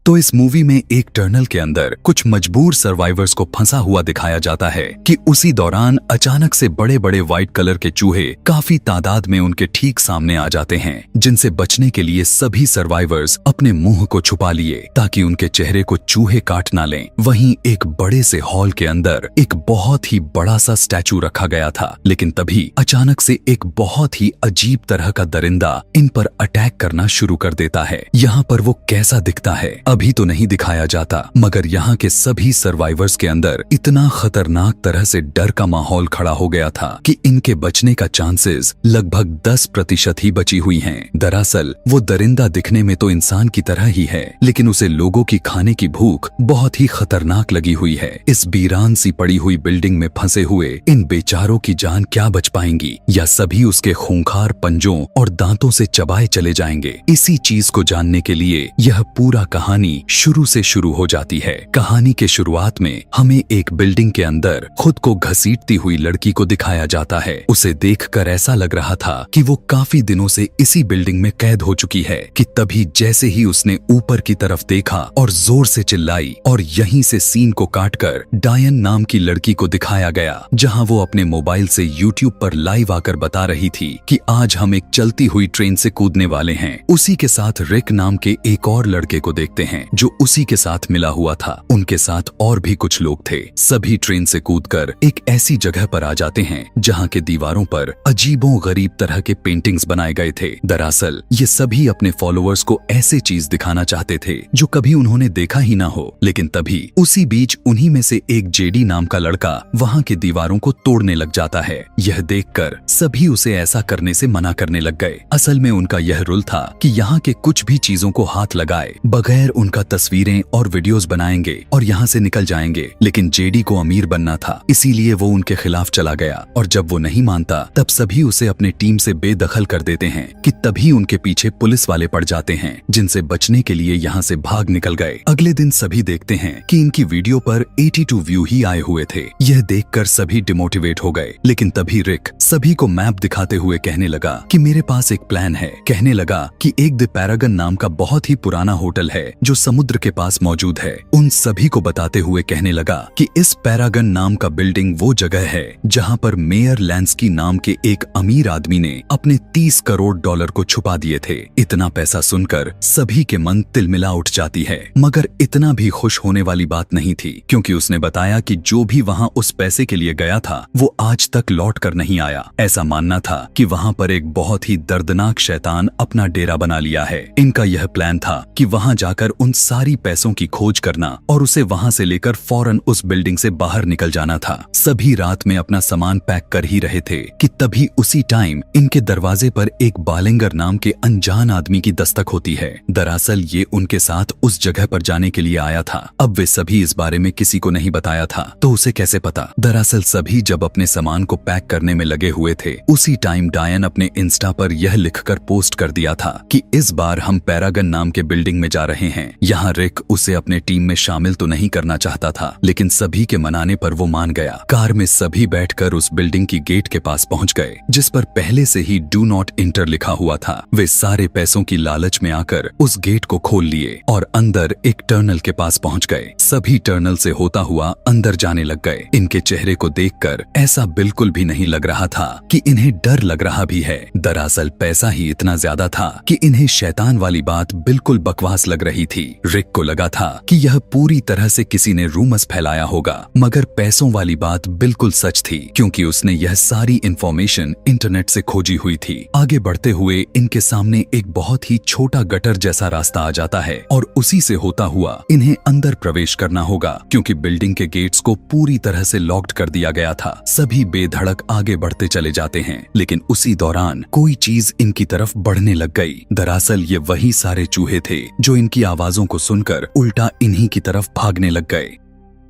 तो इस मूवी में एक टनल के अंदर कुछ मजबूर सर्वाइवर्स को फंसा हुआ दिखाया जाता है कि उसी दौरान अचानक से बड़े बड़े व्हाइट कलर के चूहे काफी तादाद में उनके ठीक सामने आ जाते हैं, जिनसे बचने के लिए सभी सर्वाइवर्स अपने मुंह को छुपा लिए ताकि उनके चेहरे को चूहे काट ना लें। वहीं एक बड़े से हॉल के अंदर एक बहुत ही बड़ा सा स्टैचू रखा गया था, लेकिन तभी अचानक से एक बहुत ही अजीब तरह का दरिंदा इन पर अटैक करना शुरू कर देता है। यहाँ पर वो कैसा दिखता है अभी तो नहीं दिखाया जाता, मगर यहाँ के सभी सर्वाइवर्स के अंदर इतना खतरनाक तरह से डर का माहौल खड़ा हो गया था कि इनके बचने का चांसेस लगभग 10% ही बची हुई हैं। दरअसल वो दरिंदा दिखने में तो इंसान की तरह ही है, लेकिन उसे लोगों की खाने की भूख बहुत ही खतरनाक लगी हुई है। इस वीरान सी पड़ी हुई बिल्डिंग में फंसे हुए इन बेचारों की जान क्या बच पाएंगी, या सभी उसके खूंखार पंजों और दांतों से चबाए चले जाएंगे। इसी चीज को जानने के लिए यह पूरा कहानी शुरू से शुरू हो जाती है। कहानी के शुरुआत में हमें एक बिल्डिंग के अंदर खुद को घसीटती हुई लड़की को दिखाया जाता है। उसे देखकर ऐसा लग रहा था कि वो काफी दिनों से इसी बिल्डिंग में कैद हो चुकी है कि तभी जैसे ही उसने ऊपर की तरफ देखा और जोर से चिल्लाई, और यहीं से सीन को काटकर डायन नाम की लड़की को दिखाया गया, जहां वो अपने मोबाइल से यूट्यूब पर लाइव आकर बता रही थी कि आज हम एक चलती हुई ट्रेन से कूदने वाले हैं। उसी के साथ रिक नाम के एक और लड़के को देखते हैं जो उसी के साथ मिला हुआ था। उनके साथ और भी कुछ लोग थे। सभी ट्रेन से कूदकर एक ऐसी जगह पर आ जाते हैं जहां के दीवारों पर अजीबो गरीब तरह के पेंटिंग्स बनाए गए थे। दरअसल ये सभी अपने फॉलोअर्स को ऐसे चीज दिखाना चाहते थे जो कभी उन्होंने देखा ही ना हो। लेकिन तभी उसी बीच उन्हीं में से एक जेडी नाम का लड़का वहां के दीवारों को तोड़ने लग जाता है। यह देखकर सभी उसे ऐसा करने से मना करने लग गए। असल में उनका यह रूल था कि यहाँ के कुछ भी चीजों को हाथ लगाए बगैर उनका तस्वीरें और वीडियोस बनाएंगे और यहाँ से निकल जाएंगे। लेकिन जेडी को अमीर बनना था, इसीलिए वो उनके खिलाफ चला गया, और जब वो नहीं मानता तब सभी उसे अपने टीम से बेदखल कर देते हैं कि तभी उनके पीछे पुलिस वाले पड़ जाते हैं, जिनसे बचने के लिए यहाँ से भाग निकल गए। अगले दिन सभी देखते हैं कि इनकी वीडियो पर 82 व्यू ही आए हुए थे। यह देखकर सभी डिमोटिवेट हो गए। लेकिन तभी रिक सभी को मैप दिखाते हुए कहने लगा कि मेरे पास एक प्लान है। कहने लगा कि एक द पैरागन नाम का बहुत ही पुराना होटल है जो समुद्र के पास मौजूद है। उन सभी को बताते हुए कहने लगा कि इस पैरागन नाम का बिल्डिंग वो जगह है जहां पर मेयर लैंस्की नाम के एक अमीर आदमी ने अपने 30 करोड़ डॉलर को छुपा दिए थे। इतना पैसा सुनकर सभी के मन तिलमिला उठ जाती है, मगर इतना भी खुश होने वाली बात नहीं थी, क्योंकि उसने बताया कि जो भी वहां उस पैसे के लिए गया था वो आज तक लौट कर नहीं आया। ऐसा मानना था कि वहां पर एक बहुत ही दर्दनाक शैतान अपना डेरा बना लिया है। इनका यह प्लान था कि वहां जाकर उन सारी पैसों की खोज करना और उसे वहां से लेकर फौरन उस बिल्डिंग से बाहर निकल जाना था। सभी रात में अपना सामान पैक कर ही रहे थे कि तभी उसी टाइम इनके दरवाजे पर एक बालेंगर नाम के अनजान आदमी की दस्तक होती है। दरअसल ये उनके साथ उस जगह पर जाने के लिए आया था। अब वे सभी इस बारे में किसी को नहीं बताया था, तो उसे कैसे पता? दरअसल सभी जब अपने सामान को पैक करने में लगे हुए थे, उसी टाइम डायन अपने इंस्टा पर यह लिखकर पोस्ट कर दिया था कि इस बार हम पैरागन नाम के बिल्डिंग में जा रहे हैं। यहाँ रिक उसे अपने टीम में शामिल तो नहीं करना चाहता था, लेकिन सभी के मनाने पर वो मान गया। कार में सभी बैठकर उस बिल्डिंग की गेट के पास पहुंच गए, जिस पर पहले से ही डू नॉट इंटर लिखा हुआ था। वे सारे पैसों की लालच में आकर उस गेट को खोल लिए और अंदर एक टर्नल के पास पहुंच गए। सभी टर्नल से होता हुआ अंदर जाने लग गए। इनके चेहरे को देखकर ऐसा बिल्कुल भी नहीं लग रहा था कि इन्हें डर लग रहा भी है। दरअसल पैसा ही इतना ज्यादा था कि इन्हें शैतान वाली बात बिल्कुल बकवास लग रही थी। रिक को लगा था कि यह पूरी तरह से किसी ने रूमर्स फैलाया होगा, मगर पैसों वाली बात बिल्कुल सच थी, क्योंकि उसने यह सारी इंफॉर्मेशन इंटरनेट से खोजी हुई थी। आगे बढ़ते हुए इनके सामने एक बहुत ही छोटा गटर जैसा रास्ता आ जाता है और उसी से होता हुआ इन्हें अंदर प्रवेश करना होगा, क्योंकि बिल्डिंग के गेट्स को पूरी तरह से लॉक्ड कर दिया गया था। सभी बेधड़क आगे बढ़ते चले जाते हैं, लेकिन उसी दौरान कोई चीज इनकी तरफ बढ़ने लग गई। दरअसल ये वही सारे चूहे थे जो इनकी आवाजों को सुनकर उल्टा इन्हीं की तरफ भागने लग गए।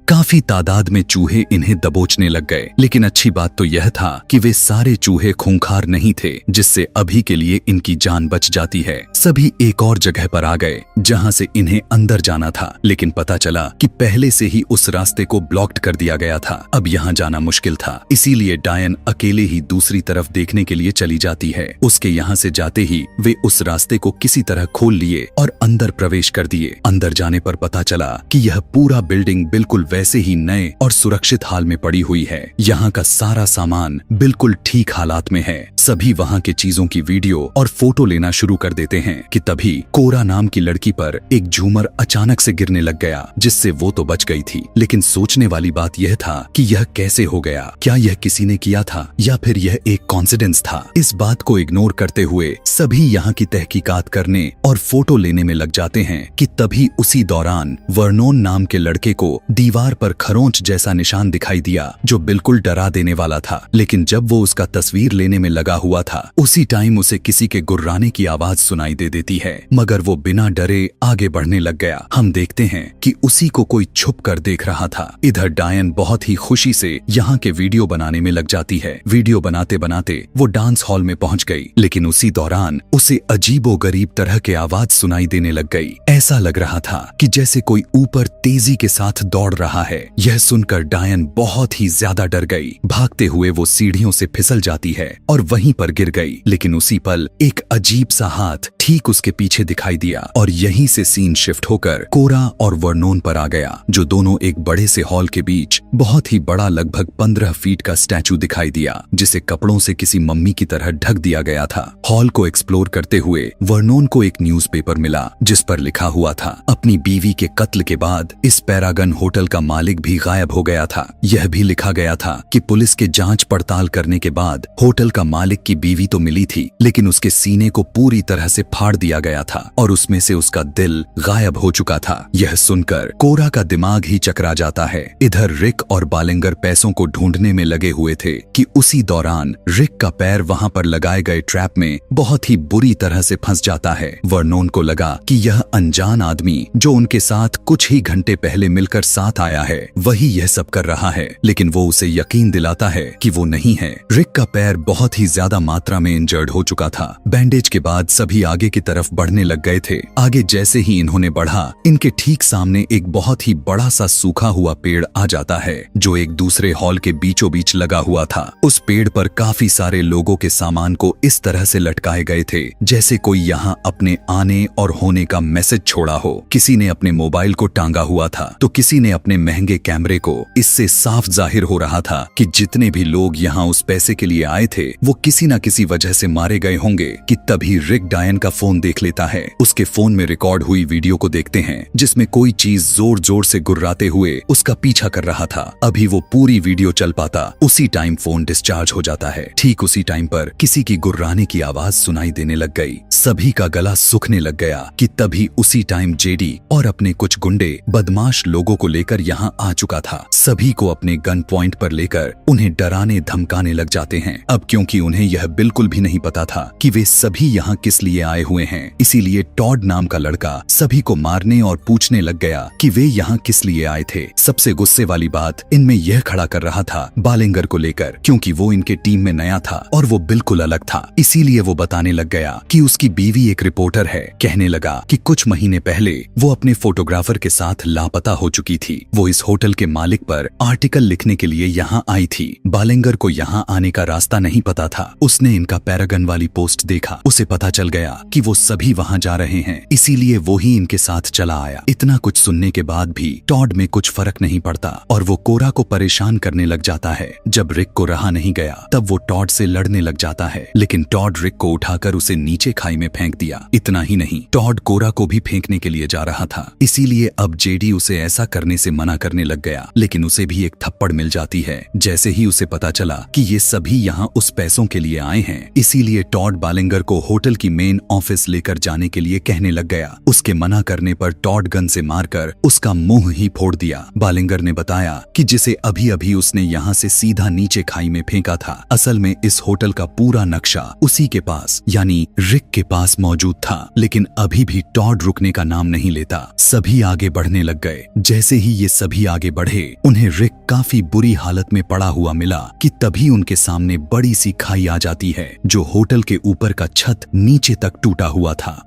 काफी तादाद में चूहे इन्हें दबोचने लग गए, लेकिन अच्छी बात तो यह था कि वे सारे चूहे खूंखार नहीं थे, जिससे अभी के लिए इनकी जान बच जाती है। सभी एक और जगह पर आ गए जहां से इन्हें अंदर जाना था, लेकिन पता चला कि पहले से ही उस रास्ते को ब्लॉक्ड कर दिया गया था। अब यहाँ जाना मुश्किल था, इसीलिए डायन अकेले ही दूसरी तरफ देखने के लिए चली जाती है। उसके यहाँ से जाते ही वे उस रास्ते को किसी तरह खोल लिए और अंदर प्रवेश कर दिए। अंदर जाने पर पता चला कि यह पूरा बिल्डिंग बिल्कुल वैसे ही नए और सुरक्षित हाल में पड़ी हुई है। यहाँ का सारा सामान बिल्कुल ठीक हालात में है। सभी वहाँ के चीजों की वीडियो और फोटो लेना शुरू कर देते हैं कि तभी कोरा नाम की लड़की पर एक झूमर अचानक से गिरने लग गया, जिससे वो तो बच गई थी, लेकिन सोचने वाली बात यह था कि यह कैसे हो गया। क्या यह किसी ने किया था या फिर यह एक कॉन्सिडेंस था? इस बात को इग्नोर करते हुए सभी यहाँ की तहकीकात करने और फोटो लेने में लग जाते हैं कि तभी उसी दौरान वर्नोन नाम के लड़के को दीवार पर खरोंच जैसा निशान दिखाई दिया, जो बिल्कुल डरा देने वाला था। लेकिन जब वो उसका तस्वीर लेने में लगा हुआ था, उसी टाइम उसे किसी के गुर्राने की आवाज सुनाई दे देती है, मगर वो बिना डरे आगे बढ़ने लग गया। हम देखते हैं कि उसी को कोई छुप कर देख रहा था। इधर डायन बहुत ही खुशी से यहाँ के वीडियो बनाने में लग जाती है। वीडियो बनाते बनाते वो डांस हॉल में पहुंच गई, लेकिन उसी दौरान उसे अजीबोगरीब तरह के आवाज सुनाई देने लग गई। ऐसा लग रहा था कि जैसे कोई ऊपर तेजी के साथ दौड़ रहा है। यह सुनकर डायन बहुत ही ज्यादा डर गई। भागते हुए वो सीढ़ियों से फिसल जाती है और वहीं पर गिर गई। लेकिन उसी पल एक अजीब सा हाथ ठीक उसके पीछे दिखाई दिया और यहीं से सीन शिफ्ट होकर कोरा और वर्नोन पर आ गया, जो दोनों एक बड़े से हॉल के बीच बहुत ही बड़ा लगभग 15 फीट का स्टैचू दिखाई दिया, जिसे कपड़ों से किसी मम्मी की तरह ढक दिया गया था। हॉल को एक्सप्लोर करते हुए वर्नोन को एक न्यूज़पेपर मिला, जिस पर लिखा हुआ था, अपनी बीवी के कत्ल के बाद इस पैरागन होटल का मालिक भी गायब हो गया था। यह भी लिखा गया था कि पुलिस के जांच पड़ताल करने के बाद होटल का मालिक की बीवी तो मिली थी, लेकिन उसके सीने को पूरी तरह से फाड़ दिया गया था और उसमें से उसका दिल गायब हो चुका था। यह सुनकर कोरा का दिमाग ही चकरा जाता है। इधर रिक और बालिंगर पैसों को ढूंढने में लगे हुए थे कि उसी दौरान रिक का पैर वहां पर लगाए गए ट्रैप में बहुत ही बुरी तरह से फंस जाता है। वर्नोन को लगा कि यह अनजान आदमी जो उनके साथ कुछ ही घंटे पहले मिलकर साथ आया है, वही यह सब कर रहा है, लेकिन वो उसे यकीन दिलाता है कि वो नहीं है। रिक का पैर बहुत ही ज्यादा मात्रा में इंजर्ड हो चुका था। बैंडेज के बाद सभी आगे की तरफ बढ़ने लग गए थे। आगे जैसे ही इन्होंने बढ़ा, इनके ठीक सामने एक बहुत ही बड़ा सा सूखा हुआ पेड़ आ जाता है, जो एक दूसरे हॉल के बीचों बीच लगा हुआ था। उस पेड़ पर काफी सारे लोगों के सामान को इस तरह से लटकाए गए थे जैसे कोई यहाँ अपने आने और होने का मैसेज छोड़ा हो। किसी ने अपने मोबाइल को टांगा हुआ था तो किसी ने अपने महंगे कैमरे को। इससे साफ जाहिर हो रहा था कि जितने भी लोग यहाँ उस पैसे के लिए आए थे, वो किसी न किसी वजह से मारे गए होंगे। कि तभी रिक डायन का फोन देख लेता है। उसके फोन में रिकॉर्ड हुई वीडियो को देखते हैं, जिसमें कोई चीज जोर जोर से गुर्राते हुए उसका पीछा कर रहा था। अभी वो पूरी वीडियो चल पाता, उसी टाइम फोन डिस्चार्ज हो जाता है। ठीक उसी टाइम पर किसी की गुर्राने की आवाज सुनाई देने लग गई। सभी का गला सूखने लग गया कि तभी उसी टाइम जेडी और अपने कुछ गुंडे बदमाश लोगों को लेकर यहाँ आ चुका था। सभी को अपने गन पॉइंट पर लेकर उन्हें डराने धमकाने लग जाते हैं। अब क्योंकि उन्हें यह बिल्कुल भी नहीं पता था कि वे सभी यहाँ किस लिए आए हुए हैं, इसीलिए टॉड नाम का लड़का सभी को मारने और पूछने लग गया कि वे यहाँ किस लिए आए थे। सबसे गुस्से वाली बात इनमें यह खड़ा कर रहा था बालिंगर को लेकर, क्योंकि वो इनके टीम में नया था और वो बिल्कुल अलग था। इसीलिए वो बताने लग गया कि उसकी बीवी एक रिपोर्टर है। कहने लगा कि कुछ महीने पहले वो अपने फोटोग्राफर के साथ लापता हो चुकी थी। वो इस होटल के मालिक पर आर्टिकल लिखने के लिए यहाँ आई थी। बालिंगर को यहाँ आने का रास्ता नहीं पता था। उसने इनका पैरागन वाली पोस्ट देखा। उसे पता चल गया कि वो सभी वहाँ जा रहे हैं, इसीलिए वो ही इनके साथ चला आया। इतना कुछ सुनने के बाद भी टॉड में कुछ फर्क नहीं पड़ता और वो कोरा को परेशान करने लग जाता है। जब रिक को रहा नहीं गया, तब वो टॉड से लड़ने लग जाता है, लेकिन टॉड रिक को उठाकर उसे नीचे खाई में फेंक दिया। इतना ही नहीं, टॉड कोरा को भी फेंकने के लिए जा रहा था। इसीलिए अब जेडी उसे ऐसा करने से मना करने लग गया, लेकिन उसे भी एक थप्पड़ मिल जाती है। जैसे ही उसे पता चला कि ये सभी यहाँ उस पैसों के लिए आए हैं, इसीलिए टॉड बालिंगर को होटल की मेन ऑफिस लेकर जाने के लिए कहने लग गया। उसके मना करने पर टॉड गन से मारकर उसका मुंह ही फोड़ दिया। बालिंगर ने बताया कि जिसे अभी अभी उसने यहाँ से सीधा नीचे खाई में फेंका था, असल में इस होटल का पूरा नक्शा उसी के पास यानी रिक के पास मौजूद था। लेकिन अभी भी टॉड रुकने का नाम नहीं लेता। सभी आगे बढ़ने लग गए। जैसे ही ये सभी आगे बढ़े, उन्हें रिक काफी बुरी हालत में पड़ा हुआ मिला कि तभी उनके सामने बड़ी सी खाई आ जाती है, जो होटल के ऊपर का छत नीचे तक टूटा हुआ था।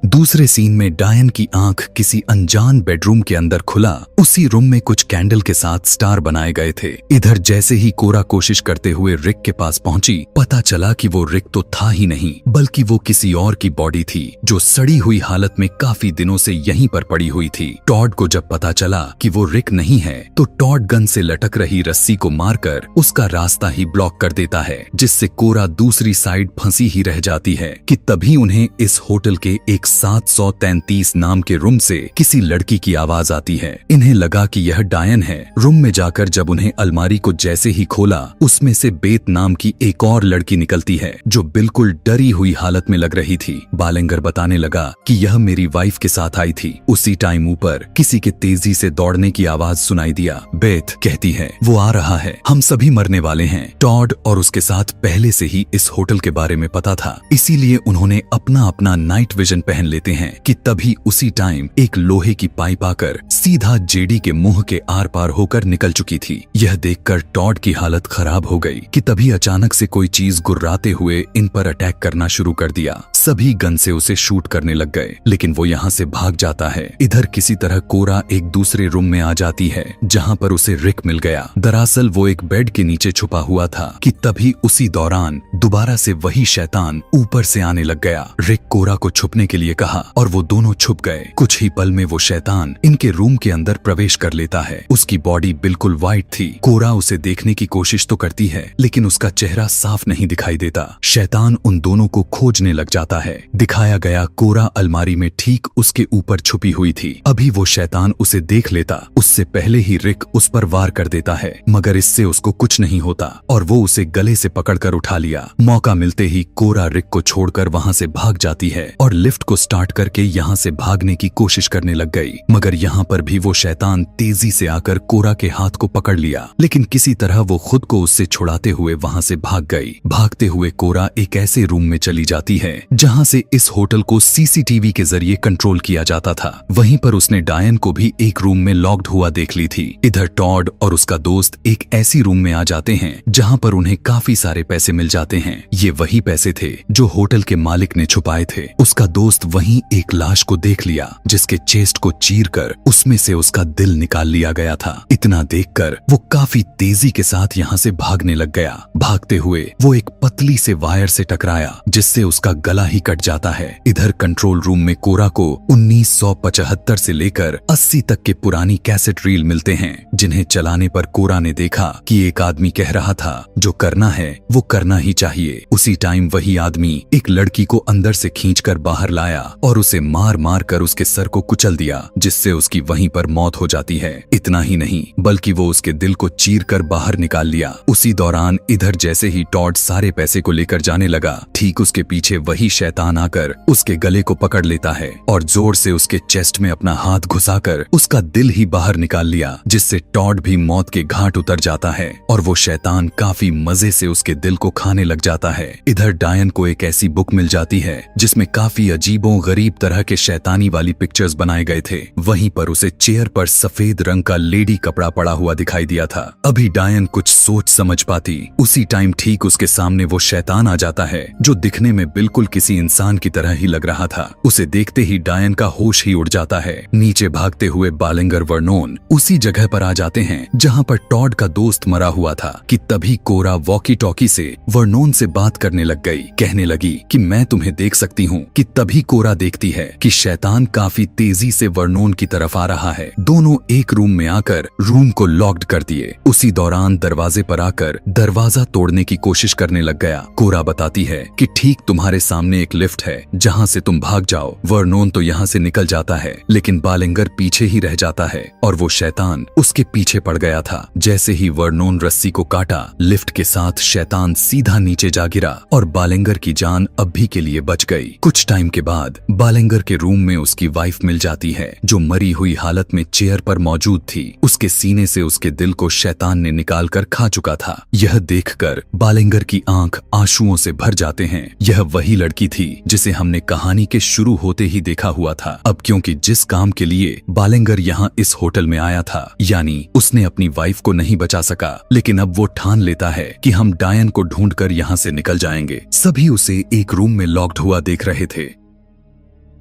दूसरे सीन में डायन की आंख किसी अनजान बेडरूम के अंदर खुला। उसी रूम में कुछ कैंडल के साथ स्टार बनाए गए थे। इधर जैसे ही कोरा कोशिश करते हुए रिक के पास पहुंची, पता चला कि वो रिक तो था ही नहीं, बल्कि वो किसी और की बॉडी थी जो सड़ी हुई हालत में काफी दिनों से यहीं पर पड़ी हुई थी। टॉड को जब पता चला कि वो रिक नहीं है, तो टॉड गन से लटक रही रस्सी को मारकर उसका रास्ता ही ब्लॉक कर देता है, जिससे कोरा दूसरी साइड फंसी ही रह जाती है कि तभी उन्हें इस होटल के एक 733 नाम के रूम से किसी लड़की की आवाज आती है। इन्हें लगा कि यह डायन है। रूम में जाकर जब उन्हें अलमारी को जैसे ही खोला, उसमें से बेत नाम की एक और लड़की निकलती है जो बिल्कुल डरी हुई हालत में लग रही थी। बालेंगर बताने लगा कि यह मेरी वाइफ के साथ आई थी। उसी टाइम ऊपर किसी के तेजी से दौड़ने की आवाज सुनाई दिया। बेथ कहती है, वो आ रहा है, हम सभी मरने वाले हैं। टॉड और उसके साथ पहले से ही इस होटल के बारे में पता था, इसीलिए उन्होंने अपना अपना नाइट विजन पहन लेते हैं कि तभी उसी टाइम एक लोहे की पाइप आकर सीधा जेडी के मुंह के आर पार होकर निकल चुकी थी। यह देखकर टॉड की हालत खराब हो गई कि तभी अचानक से कोई चीज गुर्राते हुए इन पर अटैक करना शुरू कर दिया। सभी गन से उसे शूट करने लग गए, लेकिन वो यहाँ से भाग जाता है। इधर किसी तरह कोरा एक दूसरे रूम में आ जाती है जहाँ पर उसे रिक मिल गया। दरअसल वो एक बेड के नीचे छुपा हुआ था कि तभी उसी दौरान दोबारा से वही शैतान ऊपर से आने लग गया। रिक कोरा को छुपने के लिए कहा और वो दोनों छुप गए। कुछ ही पल में वो शैतान इनके रूम के अंदर प्रवेश कर लेता है। उसकी बॉडी बिल्कुल वाइट थी। कोरा उसे देखने की कोशिश तो करती है, लेकिन उसका चेहरा साफ नहीं दिखाई देता। शैतान उन दोनों को खोजने लग जाता है। दिखाया गया कोरा अलमारी में ठीक उसके ऊपर छुपी हुई थी। अभी वो शैतान उसे देख लेता, उससे पहले ही रिक उस पर वार कर देता है, मगर इससे उसको कुछ नहीं होता और वो उसे गले से पकड़कर उठा लिया। मौका मिलते ही कोरा रिक को छोड़कर वहां से भाग जाती है और लिफ्ट को स्टार्ट करके यहाँ से भागने की कोशिश करने लग गई, मगर यहाँ पर भी वो शैतान तेजी से आकर कोरा के हाथ को पकड़ लिया, लेकिन किसी तरह वो खुद को उससे छुड़ाते हुए वहाँ से भाग गई। भागते हुए कोरा एक ऐसे रूम में चली जाती है जहाँ से इस होटल को सीसीटीवी के जरिए कंट्रोल किया जाता था। वहीं पर उसने डायन को भी एक रूम में लॉक्ड हुआ देख ली थी। इधर टॉड और उसका दोस्त एक ऐसी रूम में आ जाते हैं जहाँ पर उन्हें काफी सारे पैसे मिल जाते हैं। ये वही पैसे थे जो होटल के मालिक ने छुपाए थे। उसका दोस्त वहीं एक लाश को देख लिया जिसके चेस्ट को चीरकर उसमें से उसका दिल निकाल लिया गया था। इतना देखकर वो काफी तेजी के साथ यहाँ से भागने लग गया। भागते हुए वो एक पतली से वायर से टकराया जिससे उसका गला ही कट जाता है। इधर कंट्रोल रूम में कोरा को 1975 से लेकर 80 तक के पुरानी कैसेट रील मिलते हैं, जिन्हें चलाने पर कोरा ने देखा कि एक आदमी कह रहा था जो करना है वो करना ही चाहिए। उसी टाइम वही आदमी एक लड़की को अंदर से खींचकर बाहर लाया और उसे मार मार कर उसके सर को कुचल दिया, जिससे उसकी वहीं पर मौत हो जाती है। इतना ही नहीं बल्कि वो उसके दिल को चीर कर बाहर निकाल लिया। उसी दौरान इधर जैसे ही टॉड सारे पैसे को लेकर जाने लगा, ठीक उसके पीछे वही शैतान आकर उसके गले को पकड़ लेता है और जोर से उसके चेस्ट में अपना हाथ घुसाकर उसका दिल ही बाहर निकाल लिया, जिससे टॉड भी मौत के घाट उतर जाता है और वो शैतान काफी मजे से उसके दिल को खाने लग जाता है। इधर डायन को एक ऐसी बुक मिल जाती है जिसमें काफी अजीबो गरीब तरह के शैतानी वाली पिक्चर्स बनाए गए थे। वहीं पर उसे चेयर पर सफेद रंग का लेडी कपड़ा पड़ा हुआ दिखाई दिया था। अभी डायन कुछ सोच समझ पाती, उसी टाइम ठीक उसके सामने वो शैतान आ जाता है जो दिखने में बिल्कुल किसी इंसान की तरह ही लग रहा था। उसे देखते ही डायन का होश ही उड़ जाता है। नीचे भागते हुए बालेंगर वर्नोन उसी जगह पर आ जाते हैं जहाँ पर टॉड का दोस्त मरा हुआ था कि तभी कोरा वॉकी टॉकी से वर्नोन से बात करने लग गई। कहने लगी कि मैं तुम्हें देख सकती हूँ कि तभी कोरा देखती है कि शैतान काफी तेजी से वर्नोन की तरफ आ रहा है। दोनों एक रूम में आकर रूम को लॉक्ड कर दिए। उसी दौरान दरवाजे पर आकर दरवाजा तोड़ने की कोशिश करने लग गया। कोरा बताती है कि ठीक तुम्हारे सामने एक लिफ्ट है जहाँ से तुम भाग जाओ। वर्नोन तो यहाँ से निकल जाता है, लेकिन बालेंगर पीछे ही रह जाता है और वो शैतान उसके पीछे पड़ गया था। जैसे ही वर्नोन रस्सी को काटा, लिफ्ट के साथ शैतान सीधा नीचे जा गिरा और बालेंगर की जान अभी के लिए बच गई। कुछ टाइम के बाद बालेंगर के रूम में उसकी वाइफ मिल जाती है जो मरी हुई हालत में चेयर पर मौजूद थी। उसके सीने से उसके दिल को शैतान ने निकाल कर खा चुका था। यह देखकर बालेंगर की आंख आंसुओं से भर जाते हैं। यह वही लड़की थी जिसे हमने कहानी के शुरू होते ही देखा हुआ था। अब क्योंकि जिस काम के लिए बालेंगर यहाँ इस होटल में आया था, यानी उसने अपनी वाइफ को नहीं बचा सका, लेकिन अब वो ठान लेता है कि हम डायन को ढूंढकर यहाँ से निकल जाएंगे। सभी उसे एक रूम में लॉक्ड हुआ देख रहे थे।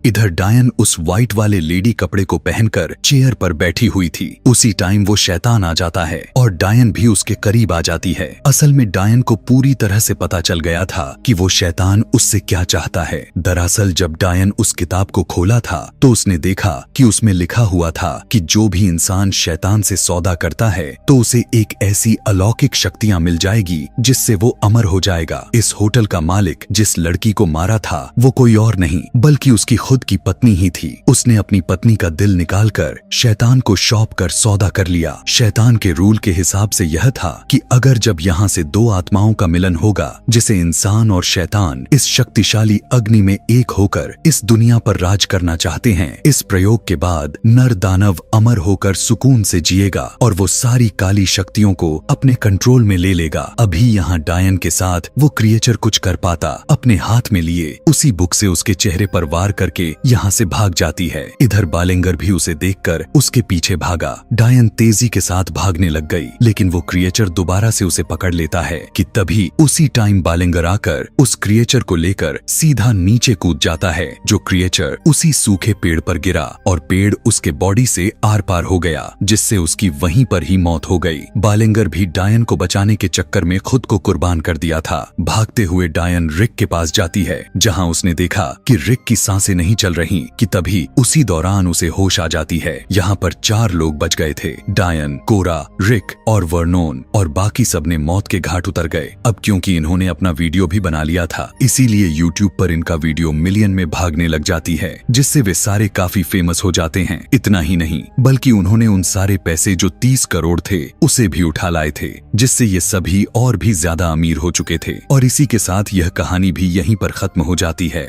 इधर डायन उस व्हाइट वाले लेडी कपड़े को पहनकर चेयर पर बैठी हुई थी। उसी टाइम वो शैतान आ जाता है और डायन भी उसके करीब आ जाती है। असल में डायन को पूरी तरह से पता चल गया था कि वो शैतान उससे क्या चाहता है। दरअसल जब डायन उस किताब को खोला था तो उसने देखा कि उसमें लिखा हुआ था कि जो भी इंसान शैतान से सौदा करता है तो उसे एक ऐसी अलौकिक शक्तियां मिल जाएगी जिससे वो अमर हो जाएगा। इस होटल का मालिक जिस लड़की को मारा था वो कोई और नहीं बल्कि उसकी खुद की पत्नी ही थी। उसने अपनी पत्नी का दिल निकालकर शैतान को सौंप कर सौदा कर लिया। शैतान के रूल के हिसाब से यह था कि अगर जब यहाँ से दो आत्माओं का मिलन होगा जिसे इंसान और शैतान इस शक्तिशाली अग्नि में एक होकर इस दुनिया पर राज करना चाहते हैं, इस प्रयोग के बाद नर दानव अमर होकर सुकून से जिएगा और वो सारी काली शक्तियों को अपने कंट्रोल में ले लेगा। अभी यहाँ डायन के साथ वो क्रिएचर कुछ कर पाता, अपने हाथ में लिए उसी बुक से उसके चेहरे पर वार करके यहाँ से भाग जाती है। इधर बालिंगर भी उसे देखकर उसके पीछे भागा। डायन तेजी के साथ भागने लग गई लेकिन वो क्रिएचर दोबारा से उसे पकड़ लेता है कि तभी उसी टाइम बालिंगर आकर उस क्रिएचर को लेकर सीधा नीचे कूद जाता है। जो क्रिएचर उसी सूखे पेड़ पर गिरा और पेड़ उसके बॉडी से आर पार हो गया जिससे उसकी वहीं पर ही मौत हो गई। बालिंगर भी डायन को बचाने के चक्कर में खुद को कुर्बान कर दिया था। भागते हुए डायन रिक के पास जाती है जहां उसने देखा कि रिक की सांसें नहीं चल रही कि तभी उसी दौरान उसे होश आ जाती है। यहाँ पर 4 लोग बच गए थे, डायन, कोरा, रिक और वर्नोन, और बाकी सब ने मौत के घाट उतर गए। अब क्योंकि इन्होंने अपना वीडियो भी बना लिया था इसीलिए यूट्यूब पर इनका वीडियो मिलियन में भागने लग जाती है जिससे वे सारे काफी फेमस हो जाते हैं। इतना ही नहीं बल्कि उन्होंने उन सारे पैसे जो 30 करोड़ थे उसे भी उठा लाए थे जिससे ये सभी और भी ज्यादा अमीर हो चुके थे। और इसी के साथ यह कहानी भी यहीं पर खत्म हो जाती है।